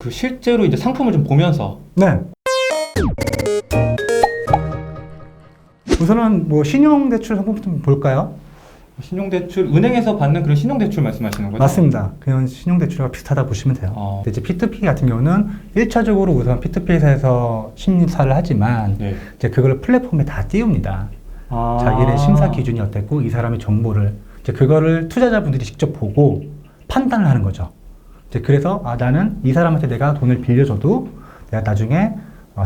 그 실제로 이제 상품을 좀 보면서 네. 우선은 뭐 신용대출 상품부터 좀 볼까요? 신용대출, 은행에서 받는 그런 신용대출 말씀하시는 거죠? 맞습니다. 그냥 신용대출과 비슷하다 보시면 돼요. 근데 이제 P2P 같은 경우는 1차적으로 우선 P2P 회사에서 심사를 하지만 네. 이제 그걸 플랫폼에 다 띄웁니다. 아. 자기네 심사 기준이 어땠고 이 사람의 정보를 이제 그거를 투자자분들이 직접 보고 판단을 하는 거죠. 이제 그래서 나는 이 사람한테 내가 돈을 빌려줘도 내가 나중에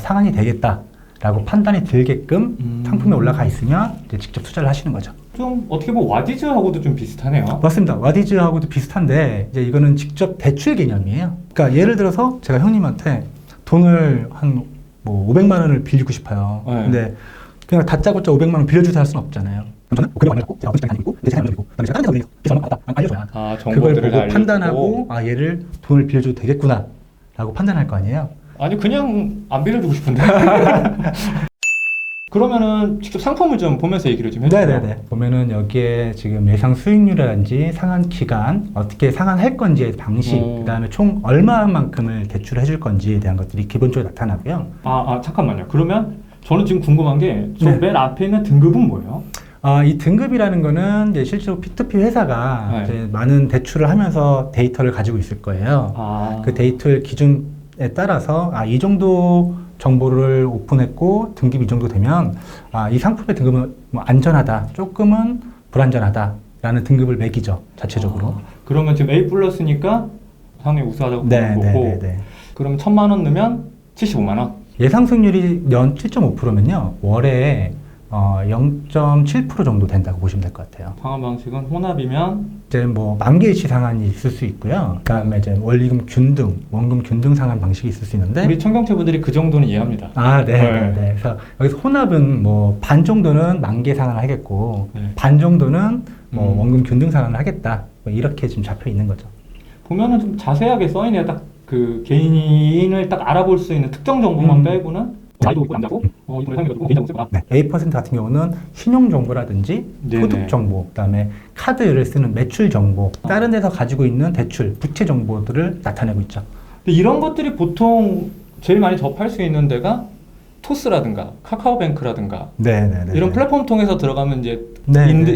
상환이 되겠다라고 판단이 들게끔 상품에 올라가 있으면 이제 직접 투자를 하시는 거죠. 좀 어떻게 보면 와디즈하고도 좀 비슷하네요. 맞습니다. 와디즈하고도 비슷한데 이제 이거는 직접 대출 개념이에요. 그러니까 예를 들어서 제가 형님한테 돈을 한 뭐 500만 원을 빌리고 싶어요. 네. 근데 그냥 다짜고짜 500만 원 빌려주세요 할 수는 없잖아요. 저는 그걸 안 하고 제가 어떤 아니고 내 재산이 아니고 그다음에 제가 다른 데서 그래서 얼마 받다 알려줘야 그걸 정보들을 보고 알리고. 판단하고 얘를 돈을 빌려줘도 되겠구나 라고 판단할 거 아니에요. 아니 그냥 안 빌려주고 싶은데. 그러면은 직접 상품을 좀 보면서 얘기를 좀 해주세요. 네네네. 보면은 여기에 지금 예상 수익률이라든지 상환 기간, 어떻게 상환할 건지의 방식, 그다음에 총 얼마만큼을 대출해 줄 건지에 대한 것들이 기본적으로 나타나고요. 잠깐만요. 그러면 저는 지금 궁금한 게 저 맨 앞에 있는 등급은 뭐예요? 이 등급이라는 거는 이제 실제로 P2P 회사가 이제 많은 대출을 하면서 데이터를 가지고 있을 거예요. 그 데이터의 기준에 따라서 이 정도 정보를 오픈했고 등급이 이 정도 되면 이 상품의 등급은 뭐 안전하다, 조금은 불안전하다라는 등급을 매기죠, 자체적으로. 그러면 지금 A 플러스니까 상당히 우수하다고 보는 거고. 그럼 1,000만 원 넣으면 75만 원? 예상 수익률이 연 7.5%면요 월에 0.7% 정도 된다고 보시면 될 것 같아요. 상환 방식은 혼합이면 이제 뭐 만기일치 상환이 있을 수 있고요. 그다음에 이제 원리금 균등, 원금 균등 상환 방식이 있을 수 있는데 우리 청경채분들이 그 정도는 이해합니다. 네. 그래서 여기서 혼합은 뭐 반 정도는 만기 상환을 하겠고 네. 반 정도는 뭐 원금 균등 상환을 하겠다. 뭐 이렇게 지금 잡혀 있는 거죠. 보면은 좀 자세하게 써있네요. 딱 그 개인을 딱 알아볼 수 있는 특정 정보만 빼고는 나이도 있고 남자고 이 돈을 사용해가지고 개인 정보 쓰거나. A% 같은 경우는 신용 정보라든지 소득 정보, 그다음에 카드를 쓰는 매출 정보, 다른 데서 가지고 있는 대출, 부채 정보들을 나타내고 있죠. 근데 이런 것들이 보통 제일 많이 접할 수 있는 데가 토스라든가 카카오뱅크라든가 이런 플랫폼 통해서 들어가면 이제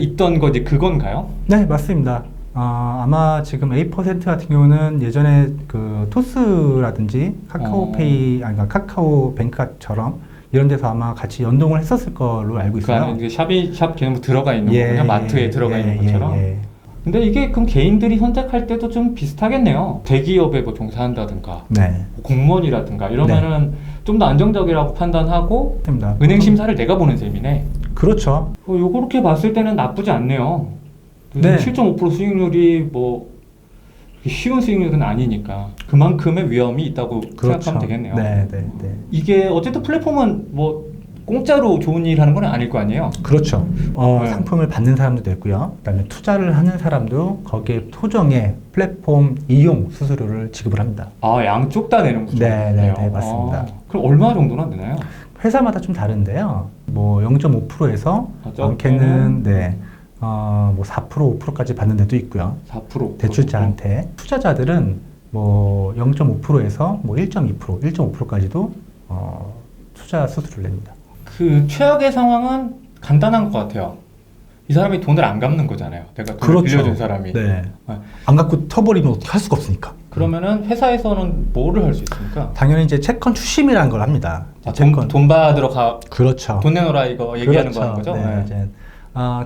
있던 거지 그건가요? 네, 맞습니다. 아마 지금 A% 같은 경우는 예전에 그 토스라든지 카카오페이, 아니 카카오뱅크처럼 이런 데서 아마 같이 연동을 했었을 걸로 알고 있어요. 그 안에 샵 개념 들어가 있는 거군요. 마트에 들어가 있는 것처럼. 근데 이게 그럼 개인들이 선택할 때도 좀 비슷하겠네요. 대기업에 뭐 종사한다든가 공무원이라든가 이러면은 좀 더 안정적이라고 판단하고 은행 심사를 내가 보는 셈이네. 그렇죠. 요렇게 봤을 때는 나쁘지 않네요. 7.5% 수익률이 뭐 쉬운 수익률은 아니니까 그만큼의 위험이 있다고 생각하면 되겠네요. 이게 어쨌든 플랫폼은 뭐 공짜로 좋은 일 하는 건 아닐 거 아니에요? 그렇죠. 상품을 받는 사람도 있고요. 그다음에 투자를 하는 사람도 거기에 토정의 플랫폼 이용 수수료를 지급을 합니다. 양쪽 다 내는 거죠? 네, 맞습니다. 그럼 얼마 정도나 되나요? 회사마다 좀 다른데요. 뭐 0.5%에서 많게는 뭐 4%, 5%까지 받는 데도 있고요. 4%? 대출자한테. 투자자들은 뭐 0.5%에서 뭐 1.2%, 1.5%까지도 투자 수수료를 냅니다. 그 최악의 상황은 간단한 것 같아요. 이 사람이 돈을 안 갚는 거잖아요. 내가 돈을 빌려준 사람이. 안 갚고 터버리면 어떻게 할 수가 없으니까. 그러면은 회사에서는 뭐를 할 수 있습니까? 당연히 이제 채권 추심이라는 걸 합니다. 돈 받으러 가. 그렇죠. 돈 내놓으라 이거 얘기하는 거는 거죠?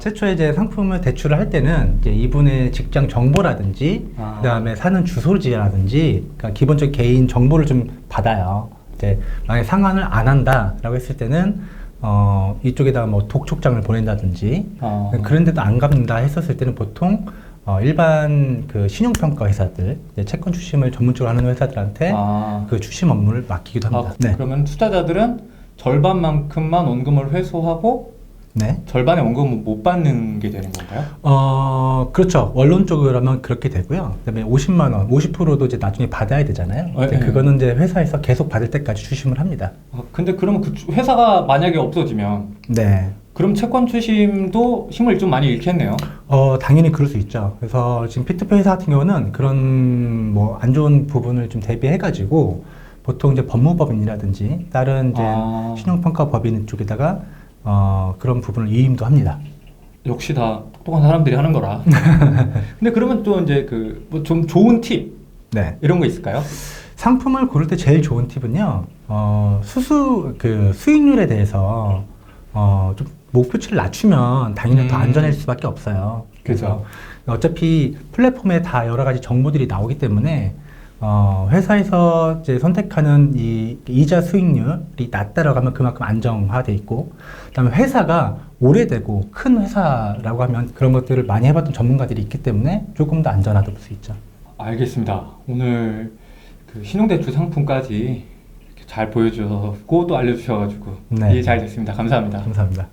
최초에 이제 상품을 대출을 할 때는 이제 이분의 직장 정보라든지 그다음에 사는 주소지라든지 그러니까 기본적 개인 정보를 좀 받아요. 이제 만약에 상환을 안 한다라고 했을 때는 이쪽에다가 뭐 독촉장을 보낸다든지 그런데도 안 갚는다 했었을 때는 보통 일반 그 신용평가 회사들, 채권 추심을 전문적으로 하는 회사들한테 그 추심 업무를 맡기기도 합니다. 그러면 투자자들은 절반만큼만 원금을 회수하고 절반의 원금은 못 받는 게 되는 건가요? 그렇죠. 원론적으로 하면 그렇게 되고요. 그다음에 50만 원, 50%도 이제 나중에 받아야 되잖아요. 그거는 이제 회사에서 계속 받을 때까지 추심을 합니다. 근데 그러면 그 회사가 만약에 없어지면 그럼 채권 추심도 힘을 좀 많이 잃겠네요. 당연히 그럴 수 있죠. 그래서 지금 P2P 회사 같은 경우는 그런 뭐 안 좋은 부분을 좀 대비해가지고 보통 이제 법무법인이라든지 다른 이제 신용평가법인 쪽에다가 그런 부분을 위임도 합니다. 역시 다 똑똑한 사람들이 하는 거라. 근데 그러면 또 이제 그 뭐 좀 좋은 팁 네. 이런 거 있을까요? 상품을 고를 때 제일 좋은 팁은요, 수익률에 대해서 좀 목표치를 낮추면 당연히 더 안전할 수밖에 없어요. 그래서 어차피 플랫폼에 다 여러 가지 정보들이 나오기 때문에 회사에서 이제 선택하는 이 이자 수익률이 낮다라고 하면 그만큼 안정화돼 있고, 그다음에 회사가 오래되고 큰 회사라고 하면 그런 것들을 많이 해봤던 전문가들이 있기 때문에 조금 더 안전하다 볼 수 있죠. 알겠습니다. 오늘 그 신용대출 상품까지 이렇게 잘 보여주고 또 알려주셔가지고 네. 이해 잘 됐습니다. 감사합니다. 감사합니다.